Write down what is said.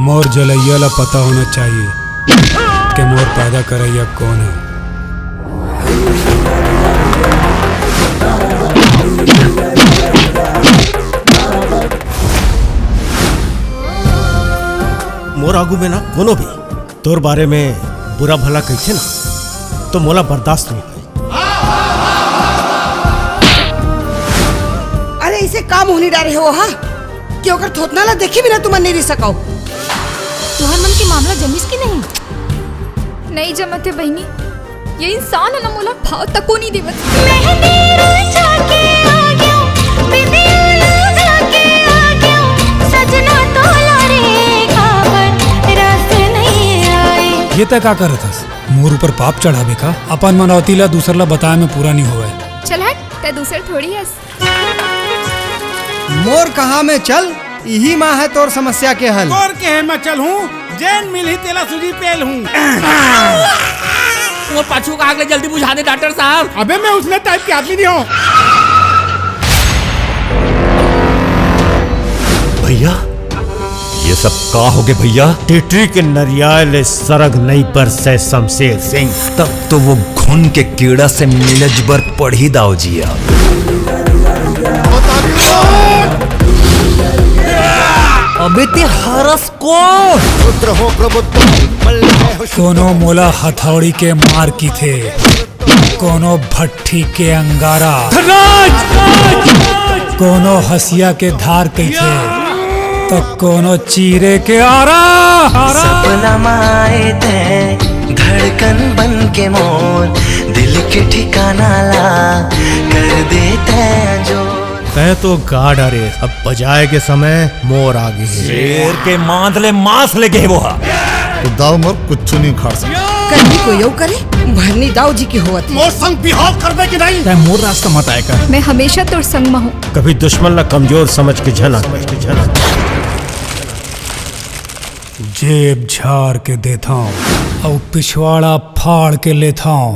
मोर जलैया ला पता होना चाहिए कि मोर पैदा करैया कौन है। मोर आगू में ना कोनो भी तोर बारे में बुरा भला कहते ना तो मोला बर्दाश्त नहीं है। अरे इसे काम होने डारे हो हा कि ओकर थोतना ला देखी भी ना तुम नहीं रह सको। तुहर मन के मामला जमीस की नहीं जमते बहनी। ये इंसान है ना मोला भाव तको नहीं देवत। ये तय का करत हस? मोर ऊपर पाप चढ़ावे का अपन मनौती ला दूसर ला बताए में पूरा नहीं होवे। चल हट ते दूसर थोड़ी हस। मोर कहाँ में चल यही माँ है तोर समस्या के हल। तोर के मैं चल हूँ जैन मिल ही तेला सुजी पेल हूँ। वो पाछू का आग जल्दी बुझा दे डॉक्टर साहब। अबे मैं उसने टाइप के आदमी नहीं हूँ। भैया ये सब का हो गए भैया? टिटरी के नरियाल सरग नहीं पर से शमशेर सिंह। तब तो वो घुन के कीड़ा से मिलज बर पढ़ ही दाओ जिया। अबे ते हरस को कोनो मोला हथौड़ी के मार की थे, कोनो भट्ठी के अंगारा, कोनो हसिया के धार कई थे, तो कोनो चीरे के आरा। सपना माए थे धड़कन बन के मोर दिल के ठिकाना ला कर देते जो। तय तो गाड़ अरे अब बजाए के समय मोर आगे है। शेर के मांदले मांस ले गए वो। तो दाव मोर कुछ नहीं खा सकता। कहीं को यो करे भरनी दाऊ जी की होवत। मोर संग बिहाव करबे कि नहीं? तय मोर रास्ता मत आए कर। मैं हमेशा तोर संग में हूँ। कभी दुश्मन ला कमजोर समझ के झलक जेब झाड़ के देता हूँ और पिछवाड़ा फाड़ के लेता हूँ।